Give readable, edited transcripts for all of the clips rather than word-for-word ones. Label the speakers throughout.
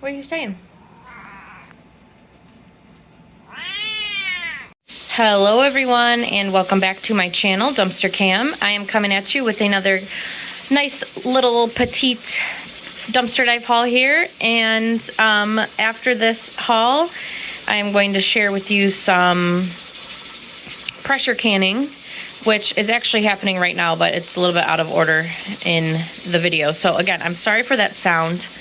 Speaker 1: What are you saying? Hello everyone, and welcome back to my channel, Dumpster Cam. I am coming at you with another nice little petite dumpster dive haul here. And after this haul, I am going to share with you some pressure canning, which is actually happening right now, but it's a little bit out of order in the video. So again, I'm sorry for that sound.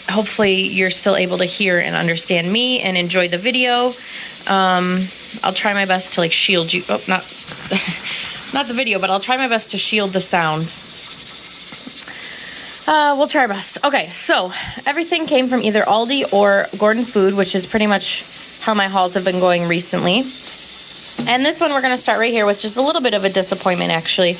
Speaker 1: Hopefully you're still able to hear and understand me and enjoy the video. I'll try my best to like shield you. Oh, not the video, but I'll try my best to shield the sound. We'll try our best. Okay, so everything came from either Aldi or Gordon Food, which is pretty much how my hauls have been going recently. And this one we're going to start right here with just a little bit of a disappointment, actually.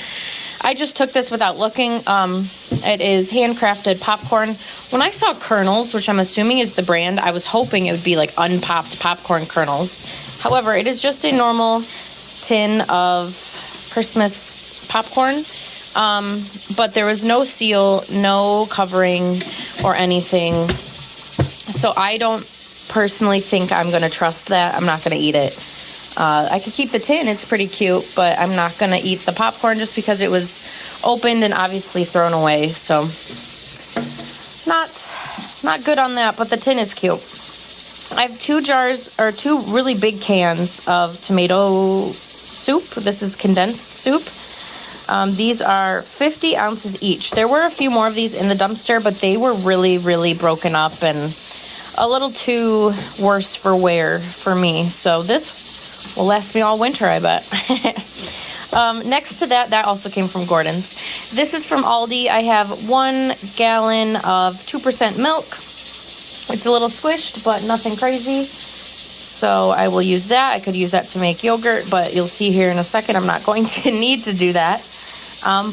Speaker 1: I just took this without looking. It is handcrafted popcorn. When I saw kernels, which I'm assuming is the brand, I was hoping it would be like unpopped popcorn kernels. However, it is just a normal tin of Christmas popcorn. But there was no seal, no covering or anything. So I don't personally think I'm going to trust that. I'm not going to eat it. I could keep the tin, it's pretty cute, but I'm not going to eat the popcorn just because it was opened and obviously thrown away. So not good on that, but the tin is cute. I have two really big cans of tomato soup. This is condensed soup. These are 50 ounces each. There were a few more of these in the dumpster, but they were really, really broken up and a little too worse for wear for me. So this will last me all winter, I bet. Next to that also came from Gordon's. This is from Aldi. I have 1 gallon of 2% milk. It's a little squished, but nothing crazy. So I will use that. I could use that to make yogurt, but you'll see here in a second I'm not going to need to do that.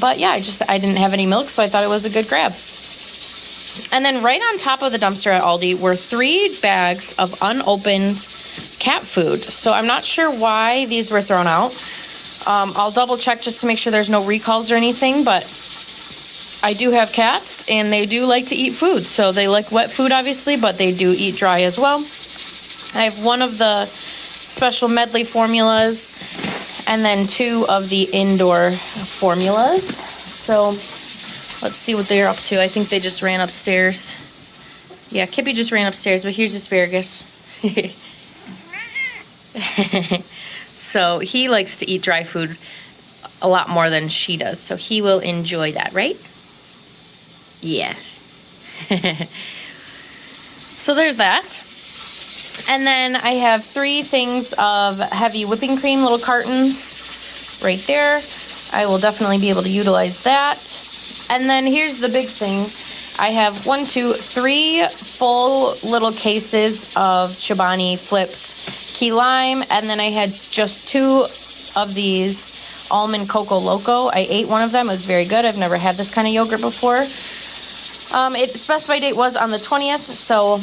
Speaker 1: But yeah, I didn't have any milk, so I thought it was a good grab. And then right on top of the dumpster at Aldi were 3 bags of unopened cat food. So I'm not sure why these were thrown out. I'll double check just to make sure there's no recalls or anything, but I do have cats and they do like to eat food. So they like wet food obviously, but they do eat dry as well. I have 1 of the special medley formulas and then 2 of the indoor formulas. So let's see what they're up to. I think they just ran upstairs. Yeah, Kippy just ran upstairs, but here's asparagus. So he likes to eat dry food a lot more than she does. So he will enjoy that, right? Yeah. So there's that. And then I have 3 things of heavy whipping cream, little cartons right there. I will definitely be able to utilize that. And then here's the big thing. I have 3 full little cases of Chobani Flips Key Lime. And then I had just 2 of these Almond Coco Loco. I ate one of them. It was very good. I've never had this kind of yogurt before. Its specified date was on the 20th. So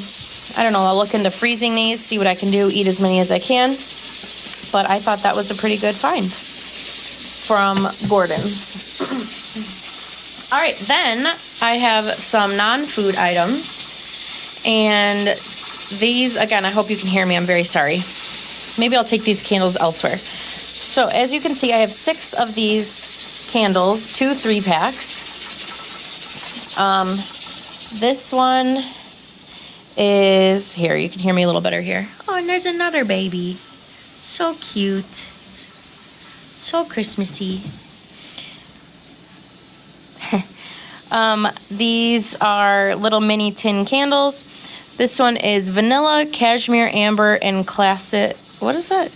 Speaker 1: I don't know. I'll look into freezing these, see what I can do, eat as many as I can. But I thought that was a pretty good find from Gordon's. All right, then I have some non-food items, and these, again, I hope you can hear me, I'm very sorry. Maybe I'll take these candles elsewhere. So as you can see, I have 6 of these candles, 2 3-packs. This one is, here, you can hear me a little better here. Oh, and there's another baby. So cute. So Christmassy. These are little mini tin candles. This one is vanilla, cashmere, amber, and classic. What is that?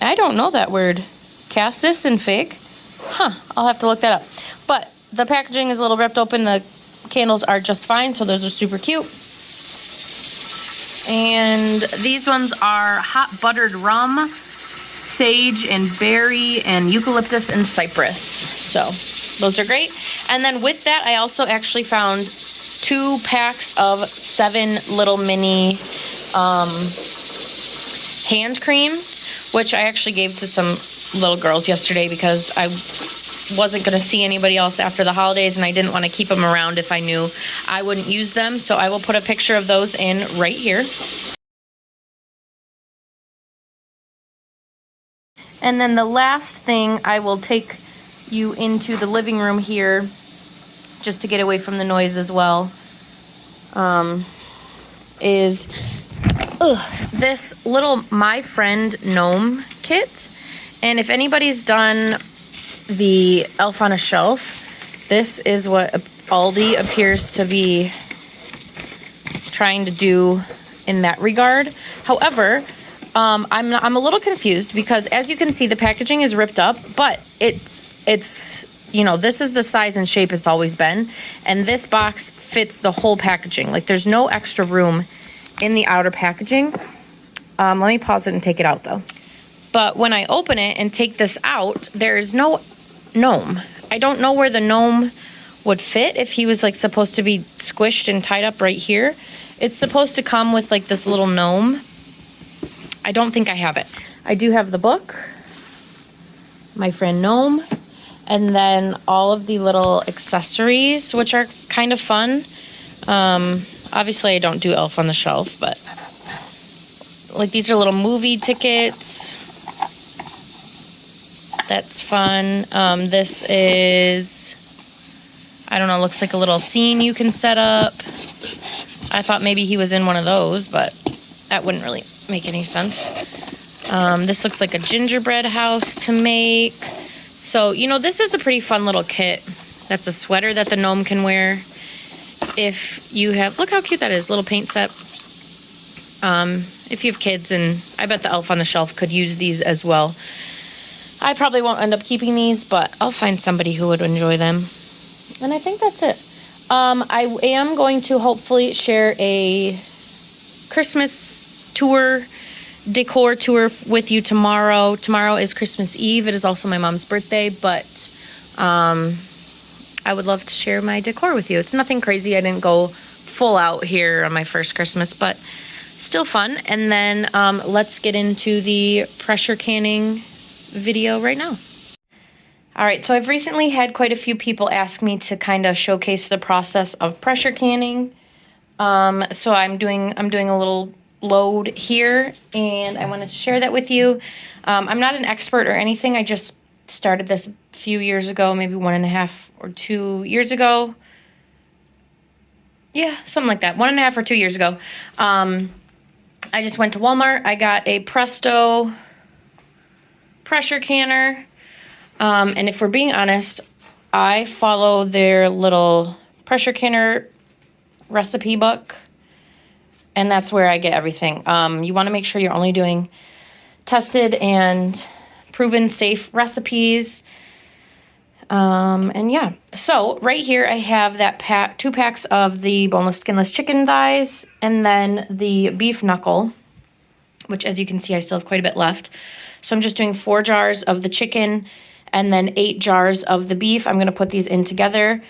Speaker 1: I don't know that word. Cassis and fig? Huh, I'll have to look that up. But the packaging is a little ripped open. The candles are just fine, so those are super cute. And these ones are hot buttered rum, sage and berry, and eucalyptus and cypress. So those are great. And then with that, I also actually found 2 packs of 7 little mini hand creams, which I actually gave to some little girls yesterday because I wasn't going to see anybody else after the holidays, and I didn't want to keep them around if I knew I wouldn't use them. So I will put a picture of those in right here. And then the last thing, I will take you into the living room here just to get away from the noise as well, is this little My Friend gnome kit. And if anybody's done the Elf on a Shelf, this is what Aldi appears to be trying to do in that regard. However, I'm a little confused because, as you can see, the packaging is ripped up, but it's you know, this is the size and shape it's always been, and this box fits the whole packaging. Like, there's no extra room in the outer packaging. Let me pause it and take it out though. But when I open it and take this out, there is no gnome. I don't know where the gnome would fit if he was like supposed to be squished and tied up right here. It's supposed to come with like this little gnome. I don't think I have it. I do have the book, My Friend Gnome, and then all of the little accessories, which are kind of fun. Obviously I don't do Elf on the Shelf, but like these are little movie tickets. That's fun. This is, I don't know, looks like a little scene you can set up. I thought maybe he was in one of those, but that wouldn't really make any sense. This looks like a gingerbread house to make. So, you know, this is a pretty fun little kit. That's a sweater that the gnome can wear. If you have, look how cute that is, little paint set. If you have kids, and I bet the Elf on the Shelf could use these as well. I probably won't end up keeping these, but I'll find somebody who would enjoy them. And I think that's it. I am going to hopefully share a Christmas tour, decor tour with you tomorrow. Tomorrow is Christmas Eve. It is also my mom's birthday, but I would love to share my decor with you. It's nothing crazy. I didn't go full out here on my first Christmas, but still fun. And then let's get into the pressure canning video right now. All right, so I've recently had quite a few people ask me to kind of showcase the process of pressure canning. So I'm doing a little load here, and I wanted to share that with you. I'm not an expert or anything. I just started this a few years ago, maybe 1.5 or 2 years ago. Yeah, something like that. 1.5 or 2 years ago. I just went to Walmart. I got a Presto pressure canner. And if we're being honest, I follow their little pressure canner recipe book, and that's where I get everything. You want to make sure you're only doing tested and proven safe recipes. And yeah, so right here I have that 2 packs of the boneless, skinless chicken thighs, and then the beef knuckle, which, as you can see, I still have quite a bit left. So I'm just doing 4 jars of the chicken and then 8 jars of the beef. I'm going to put these in together.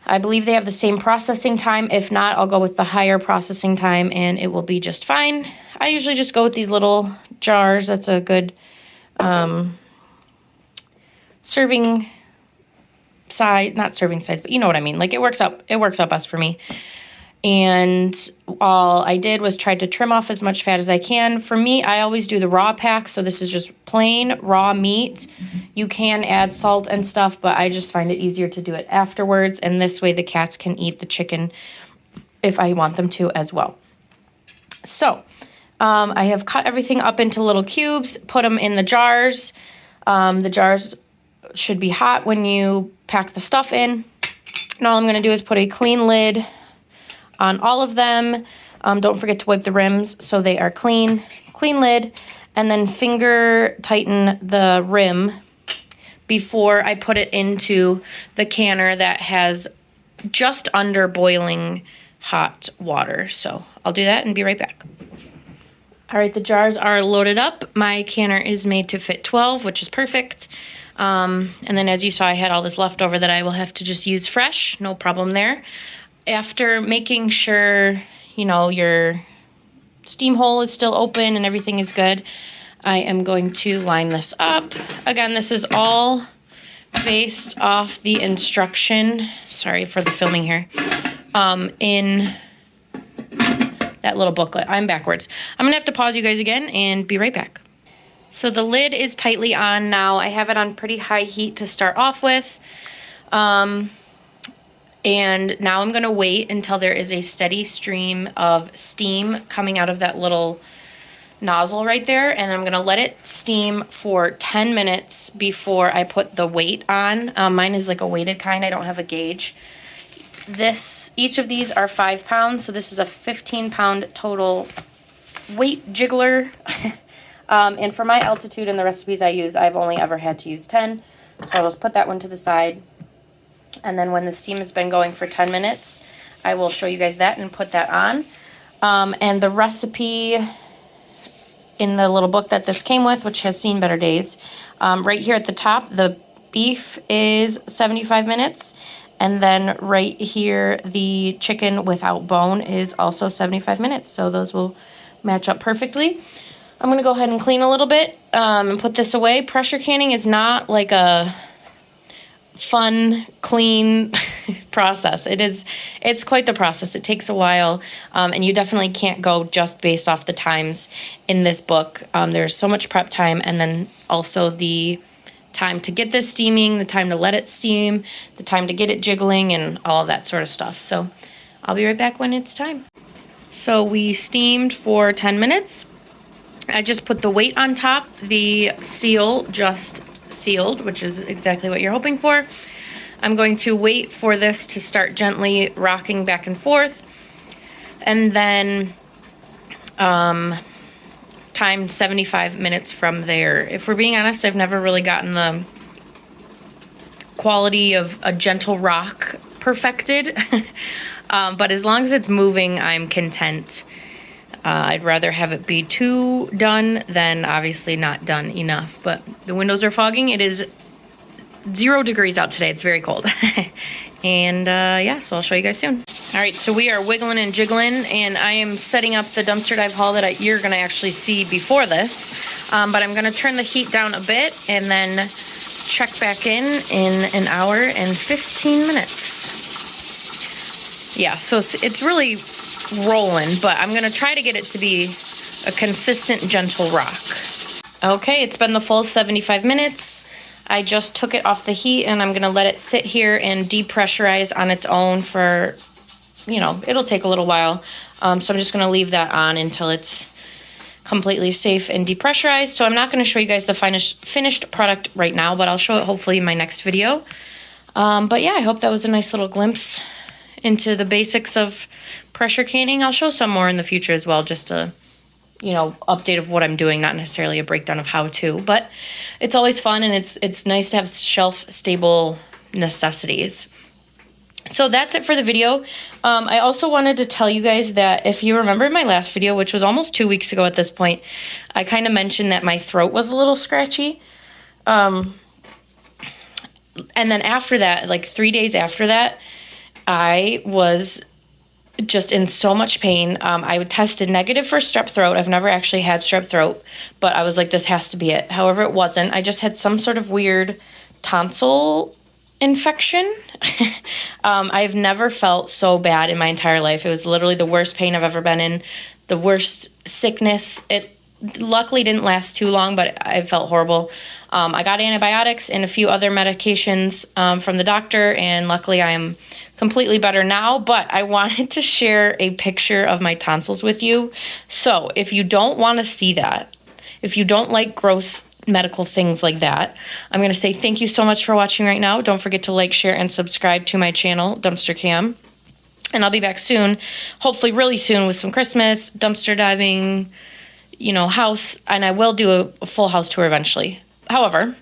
Speaker 1: I believe they have the same processing time. If not, I'll go with the higher processing time and it will be just fine. I usually just go with these little jars. That's a good serving size, not serving size, but you know what I mean. Like, it works out best for me. And all I did was try to trim off as much fat as I can. For me, I always do the raw pack, so this is just plain raw meat. You can add salt and stuff, but I just find it easier to do it afterwards, and this way the cats can eat the chicken if I want them to as well. So I have cut everything up into little cubes, put them in the jars. The jars should be hot when you pack the stuff in. And all I'm going to do is put a clean lid on all of them. Don't forget to wipe the rims so they are clean. Clean lid, and then finger tighten the rim before I put it into the canner that has just under boiling hot water. So I'll do that and be right back. All right, the jars are loaded up. My canner is made to fit 12, which is perfect. And then, as you saw, I had all this leftover that I will have to just use fresh. No problem there. After making sure, you know, your steam hole is still open and everything is good, I am going to line this up. Again, this is all based off the instruction, sorry for the filming here, in that little booklet. I'm backwards. I'm gonna have to pause you guys again and be right back. So the lid is tightly on now. I have it on pretty high heat to start off with. And now I'm gonna wait until there is a steady stream of steam coming out of that little nozzle right there, and I'm gonna let it steam for 10 minutes before I put the weight on. Mine is like a weighted kind. I don't have a gauge. Each of these are 5 pounds, so this is a 15-pound total weight jiggler. And for my altitude and the recipes I use, I've only ever had to use 10. So I'll just put that one to the side. And then when the steam has been going for 10 minutes, I will show you guys that and put that on. And the recipe in the little book that this came with, which has seen better days, right here at the top, the beef is 75 minutes. And then right here, the chicken without bone is also 75 minutes. So those will match up perfectly. I'm going to go ahead and clean a little bit and put this away. Pressure canning is not like a fun, clean process. It's quite the process. It takes a while, and you definitely can't go just based off the times in this book. There's so much prep time, and then also the time to get this steaming, the time to let it steam, the time to get it jiggling, and all of that sort of stuff. So I'll be right back when it's time. So we steamed for 10 minutes. I just put the weight on top, the seal just sealed, which is exactly what you're hoping for. I'm going to wait for this to start gently rocking back and forth, and then time 75 minutes from there. If we're being honest, I've never really gotten the quality of a gentle rock perfected, but as long as it's moving, I'm content. I'd rather have it be too done than obviously not done enough, but the windows are fogging. It is 0 degrees out today. It's very cold. And yeah, so I'll show you guys soon. All right, so we are wiggling and jiggling, and I am setting up the dumpster dive haul that you're gonna actually see before this, but I'm gonna turn the heat down a bit and then check back in an hour and 15 minutes. Yeah, so it's really rolling, but I'm gonna try to get it to be a consistent, gentle rock. Okay, it's been the full 75 minutes. I just took it off the heat, and I'm gonna let it sit here and depressurize on its own for, you know, it'll take a little while. So I'm just gonna leave that on until it's completely safe and depressurized. So I'm not gonna show you guys the finished product right now, but I'll show it hopefully in my next video. But yeah, I hope that was a nice little glimpse into the basics of pressure canning. I'll show some more in the future as well, just a, you know, update of what I'm doing, not necessarily a breakdown of how to, but it's always fun, and it's nice to have shelf-stable necessities. So that's it for the video. I also wanted to tell you guys that if you remember in my last video, which was almost 2 weeks ago at this point, I kind of mentioned that my throat was a little scratchy. And then after that, like 3 days after that, I was just in so much pain. I tested negative for strep throat. I've never actually had strep throat, but I was like, this has to be it. However, it wasn't. I just had some sort of weird tonsil infection. I've never felt so bad in my entire life. It was literally the worst pain I've ever been in, the worst sickness. It luckily didn't last too long, but I felt horrible. I got antibiotics and a few other medications from the doctor, and luckily I am completely better now, but I wanted to share a picture of my tonsils with you. So if you don't want to see that, if you don't like gross medical things like that, I'm going to say thank you so much for watching right now. Don't forget to like, share, and subscribe to my channel, Dumpster Cam. And I'll be back soon, hopefully really soon, with some Christmas, dumpster diving, you know, house, and I will do a full house tour eventually. However,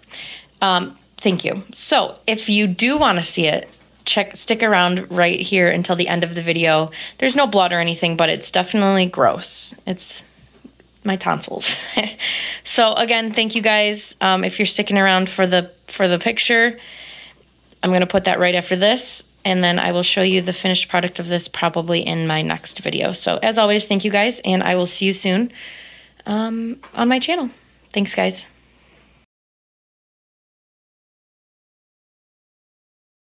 Speaker 1: thank you. So if you do want to see it, stick around right here until the end of the video. There's no blood or anything, but it's definitely gross. It's my tonsils. So again, thank you guys. If you're sticking around for the picture, I'm going to put that right after this, and then I will show you the finished product of this probably in my next video. So as always, thank you guys, and I will see you soon on my channel. Thanks, guys.